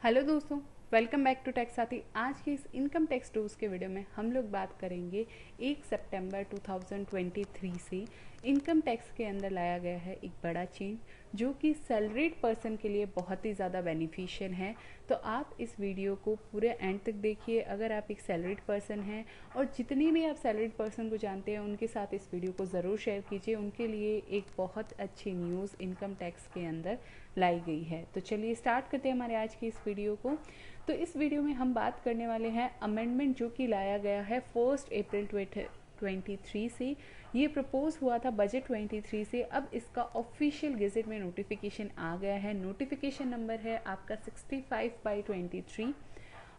Hello दोस्तों, welcome back to tax साथी। आज के इस इनकम टैक्स टूल्स के वीडियो में हम लोग बात करेंगे 1 सितंबर 2023 से इनकम टैक्स के अंदर लाया गया है एक बड़ा चेंज जो कि सैलरीड पर्सन के लिए बहुत ही ज़्यादा बेनिफिशियल है। तो आप इस वीडियो को पूरे एंड तक देखिए। अगर आप एक सैलरीड पर्सन हैं और जितनी भी आप सैलरीड पर्सन को जानते हैं उनके साथ इस वीडियो को ज़रूर शेयर कीजिए। उनके लिए एक बहुत अच्छी न्यूज़ इनकम टैक्स के अंदर लाई गई है। तो चलिए स्टार्ट करते हैं हमारे आज की इस वीडियो को। तो इस वीडियो में हम बात करने वाले हैं अमेंडमेंट जो कि लाया गया है 1 अप्रैल 2023 से। ये प्रपोज हुआ था बजट 23 से। अब इसका ऑफिशियल गेजेट में नोटिफिकेशन आ गया है। नोटिफिकेशन नंबर है आपका 65/23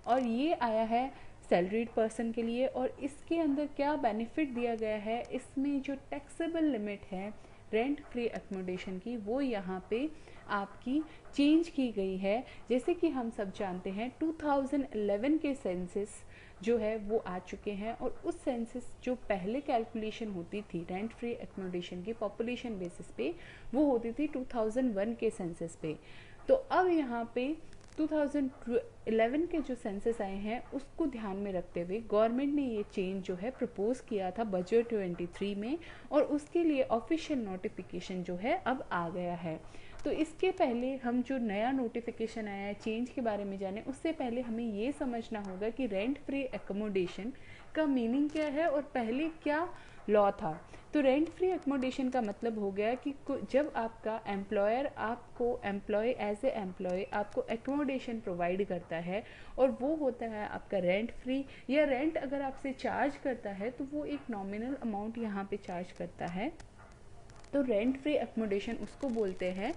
और ये आया है सैलरीड पर्सन के लिए। और इसके अंदर क्या बेनिफिट दिया गया है, इसमें जो टैक्सेबल लिमिट है रेंट फ्री एकोमोडेशन की वो यहाँ पे आपकी चेंज की गई है। जैसे कि हम सब जानते हैं 2011 के सेंसस जो है वो आ चुके हैं और उस सेंसस जो पहले कैलकुलेशन होती थी रेंट फ्री एकोमोडेशन की पॉपुलेशन बेसिस पे वो होती थी 2001 के सेंसस पे। तो अब यहाँ पे 2011 के जो सेंसस आए हैं उसको ध्यान में रखते हुए गवर्नमेंट ने ये चेंज जो है प्रपोज किया था बजट 23 में और उसके लिए ऑफिशियल नोटिफिकेशन जो है अब आ गया है। तो इसके पहले हम जो नया नोटिफिकेशन आया है चेंज के बारे में जाने उससे पहले हमें ये समझना होगा कि रेंट फ्री एकोमोडेशन का मीनिंग क्या है और पहले क्या लॉ था। तो रेंट फ्री एकोमोडेशन का मतलब हो गया कि जब आपका एम्प्लॉयर आपको एम्प्लॉय एज ए एम्प्लॉय आपको एकोमोडेशन प्रोवाइड करता है और वो होता है आपका रेंट फ्री, या रेंट अगर आपसे चार्ज करता है तो वो एक नॉमिनल अमाउंट यहाँ पे चार्ज करता है, तो रेंट फ्री एकोमोडेशन उसको बोलते हैं।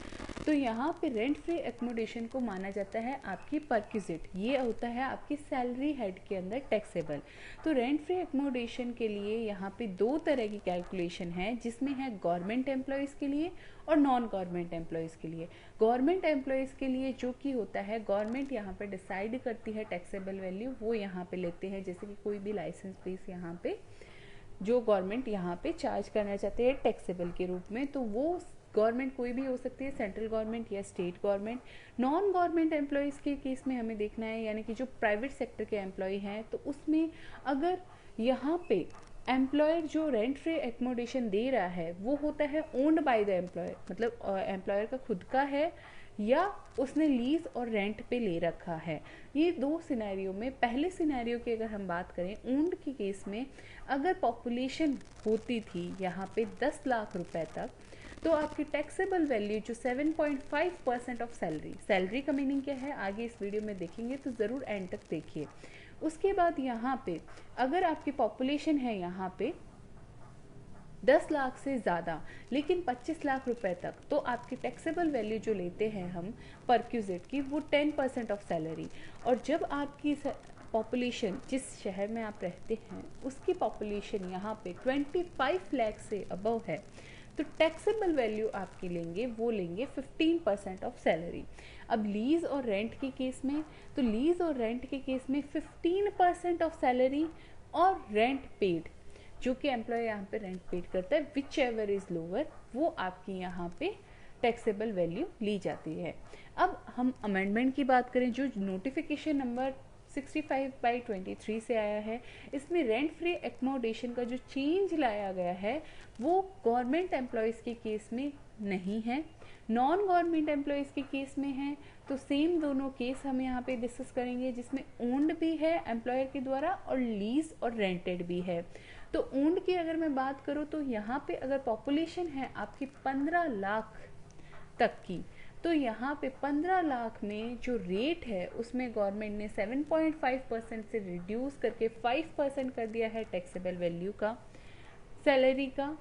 तो यहाँ पे रेंट फ्री एकोमोडेशन को माना जाता है आपकी परक्विजिट, ये होता है आपकी सैलरी हेड के अंदर टैक्सेबल। तो रेंट फ्री एकोमोडेशन के लिए यहाँ पे दो तरह की कैलकुलेशन है जिसमें है गवर्नमेंट एम्प्लॉयज़ के लिए और नॉन गवर्नमेंट एम्प्लॉयज़ के लिए। गवर्नमेंट एम्प्लॉयज़ के लिए जो कि होता है गवर्नमेंट यहाँ पे डिसाइड करती है टैक्सेबल वैल्यू, वो यहाँ पे लेते हैं। जैसे कि कोई भी लाइसेंस फीस यहाँ पे जो गवर्नमेंट यहाँ पे चार्ज करना चाहते हैं टैक्सेबल के रूप में, तो वो गवर्नमेंट कोई भी हो सकती है, सेंट्रल गवर्नमेंट या state government. Non government employees के केस में हमें देखना है, यानी कि जो प्राइवेट सेक्टर के एम्प्लॉय हैं, तो उसमें अगर यहाँ पे एम्प्लॉयर जो रेंट फ्री एकोमोडेशन दे रहा है वो होता है ओन्ड बाय द एम्प्लॉयर, मतलब एम्प्लॉयर का खुद का है या उसने लीज और रेंट पे ले रखा है। ये दो सिनेरियो में, पहले सिनेरियो की अगर हम बात करें ओन्ड के केस में, अगर पॉपुलेशन होती थी यहाँ पे 10 लाख रुपए तक, तो आपकी टैक्सेबल वैल्यू जो 7.5% ऑफ सैलरी का मीनिंग क्या है आगे इस वीडियो में देखेंगे, तो ज़रूर एंड तक देखिए। उसके बाद यहाँ पे अगर आपकी पॉपुलेशन है यहाँ पे 10 लाख से ज़्यादा लेकिन 25 लाख रुपए तक, तो आपकी टैक्सेबल वैल्यू जो लेते हैं हम परक्यूजिट की वो 10% ऑफ सैलरी। और जब आपकी पॉपुलेशन जिस शहर में आप रहते हैं उसकी पॉपुलेशन यहाँ पे 25 लाख से अबव है, तो टैक्सेबल वैल्यू आपकी लेंगे वो लेंगे 15% ऑफ सैलरी। अब लीज और रेंट के केस में, तो लीज और रेंट के केस में 15% ऑफ सैलरी और रेंट पेड जो कि एम्प्लॉय यहाँ पे रेंट पेड करता है विच एवर इज लोअर, वो आपकी यहाँ पे टैक्सेबल वैल्यू ली जाती है। अब हम अमेंडमेंट की बात करें जो नोटिफिकेशन नंबर 65/23 से आया है, इसमें रेंट फ्री एकोमोडेशन का जो चेंज लाया गया है वो गवर्नमेंट एम्प्लॉयज़ के केस में नहीं है, नॉन गवर्नमेंट एम्प्लॉयज़ के केस में है। तो सेम दोनों केस हम यहाँ पे डिस्कस करेंगे जिसमें ओन्ड भी है एम्प्लॉयर के द्वारा और लीज और रेंटेड भी है। तो ओन्ड की अगर मैं बात करूँ तो यहाँ पे अगर पॉपुलेशन है आपकी 15 लाख तक की, तो यहाँ पे 15 लाख में जो रेट है उसमें गवर्नमेंट ने 7.5% से रिड्यूस करके 5% कर दिया है टैक्सेबल वैल्यू का सैलरी का।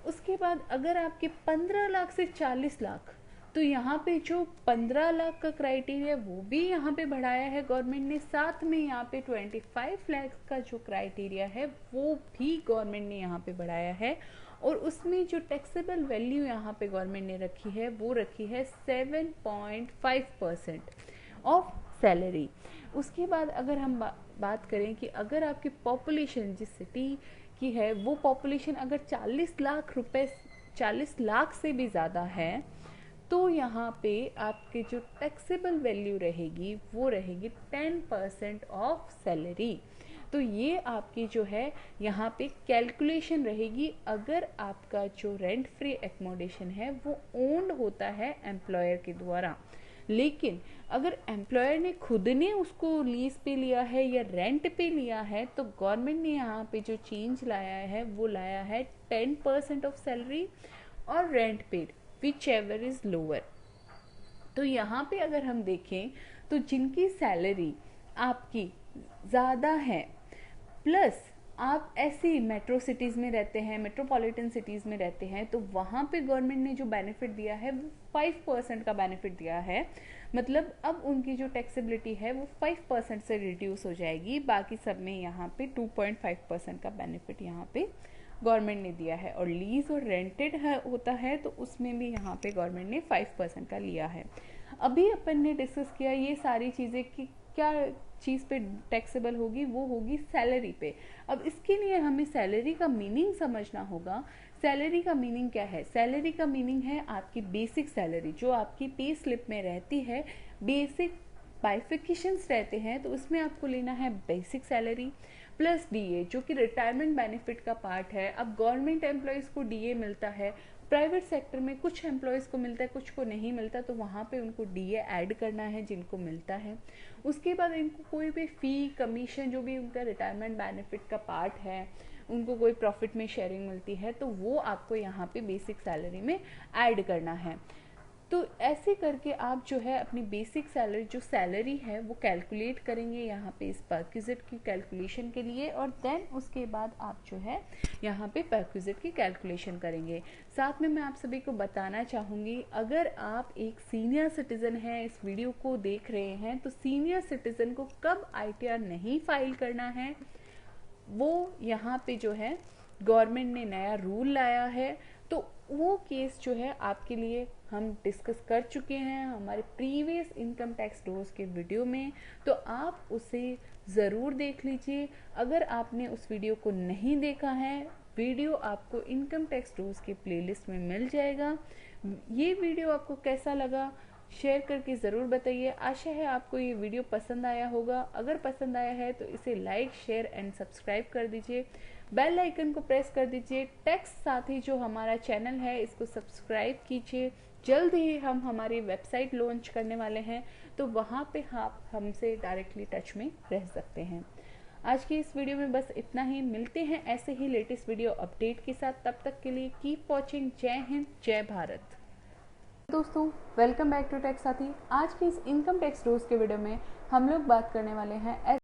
उसके बाद अगर आपके 15 लाख से 40 लाख, तो यहाँ पे जो 15 लाख का क्राइटेरिया वो भी यहाँ पे बढ़ाया है गवर्नमेंट ने, साथ में यहाँ पे 25 लाख का जो क्राइटेरिया है वो भी गवर्नमेंट ने यहाँ पे बढ़ाया है। और उसमें जो टैक्सेबल वैल्यू यहाँ पे गवर्नमेंट ने रखी है वो रखी है 7.5% ऑफ सैलरी। उसके बाद अगर हम बात करें कि अगर आपकी पॉपुलेशन जिस सिटी की है वो पॉपुलेशन अगर 40 लाख से भी ज़्यादा है, तो यहाँ पे आपके जो टैक्सेबल वैल्यू रहेगी वो रहेगी 10% ऑफ सैलरी। तो ये आपकी जो है यहाँ पे कैलकुलेशन रहेगी अगर आपका जो रेंट फ्री एकोमोडेशन है वो ओन्ड होता है एम्प्लॉयर के द्वारा। लेकिन अगर एम्प्लॉयर ने खुद ने उसको लीज पे लिया है या रेंट पे लिया है तो गवर्नमेंट ने यहाँ पे जो चेंज लाया है वो लाया है 10% ऑफ सैलरी और rent paid which ever is lower. तो यहाँ पे अगर हम देखें तो जिनकी सैलरी आपकी ज़्यादा है प्लस आप ऐसी मेट्रो सिटीज़ में रहते हैं, मेट्रोपॉलिटन सिटीज़ में रहते हैं, तो वहाँ पे गवर्नमेंट ने जो बेनिफिट दिया है वो 5% का बेनिफिट दिया है। मतलब अब उनकी जो टैक्सेबिलिटी है वो 5% से रिड्यूस हो जाएगी। बाकी सब में यहाँ पे 2.5% का बेनिफिट यहाँ पे गवर्नमेंट ने दिया है। और लीज और रेंटेड होता है तो उसमें भी यहाँ पे गवर्नमेंट ने 5% का लिया है। अभी अपन ने डिस्कस किया ये सारी चीज़ें कि क्या चीज़ पे टैक्सेबल होगी, वो होगी सैलरी पे। अब इसके लिए हमें सैलरी का मीनिंग समझना होगा। सैलरी का मीनिंग क्या है? सैलरी का मीनिंग है आपकी बेसिक सैलरी जो आपकी पे स्लिप में रहती है। बेसिक बाइफिकेशंस रहते हैं तो उसमें आपको लेना है बेसिक सैलरी प्लस डीए जो कि रिटायरमेंट बेनिफिट का पार्ट है। अब गवर्नमेंट एम्प्लॉयज़ को डीए मिलता है, प्राइवेट सेक्टर में कुछ एम्प्लॉयज़ को मिलता है, कुछ को नहीं मिलता, तो वहाँ पे उनको डीए ऐड करना है जिनको मिलता है। उसके बाद इनको कोई भी फ़ी कमीशन जो भी उनका रिटायरमेंट बेनिफिट का पार्ट है, उनको कोई प्रॉफिट में शेयरिंग मिलती है तो वो आपको यहाँ पे बेसिक सैलरी में ऐड करना है। तो ऐसे करके आप जो है अपनी बेसिक सैलरी जो सैलरी है वो कैलकुलेट करेंगे यहाँ पे इस परक्विजिट की कैलकुलेशन के लिए, और देन उसके बाद आप जो है यहाँ पे परक्विजिट की कैलकुलेशन करेंगे। साथ में मैं आप सभी को बताना चाहूँगी अगर आप एक सीनियर सिटीज़न हैं, इस वीडियो को देख रहे हैं, तो सीनियर सिटीज़न को कब ITR नहीं फाइल करना है वो यहाँ पे जो है गवर्नमेंट ने नया रूल लाया है। तो वो केस जो है आपके लिए हम डिस्कस कर चुके हैं हमारे प्रीवियस इनकम टैक्स डोज के वीडियो में, तो आप उसे ज़रूर देख लीजिए। अगर आपने उस वीडियो को नहीं देखा है, वीडियो आपको इनकम टैक्स डोज के प्लेलिस्ट में मिल जाएगा। ये वीडियो आपको कैसा लगा शेयर करके ज़रूर बताइए। आशा है आपको ये वीडियो पसंद आया होगा। अगर पसंद आया है तो इसे लाइक शेयर एंड सब्सक्राइब कर दीजिए, बेल आइकन को प्रेस कर दीजिए। टैक्स साथी जो हमारा चैनल है इसको सब्सक्राइब कीजिए। जल्द ही हम हमारी वेबसाइट लॉन्च करने वाले हैं तो वहाँ पे आप हमसे डायरेक्टली टच में रह सकते हैं। आज की इस वीडियो में बस इतना ही। मिलते हैं ऐसे ही लेटेस्ट वीडियो अपडेट के साथ। तब तक के लिए कीप वॉचिंग। जय हिंद, जय भारत। दोस्तों वेलकम बैक टू टैक्स साथी। आज के इस इनकम टैक्स डोज के वीडियो में हम लोग बात करने वाले हैं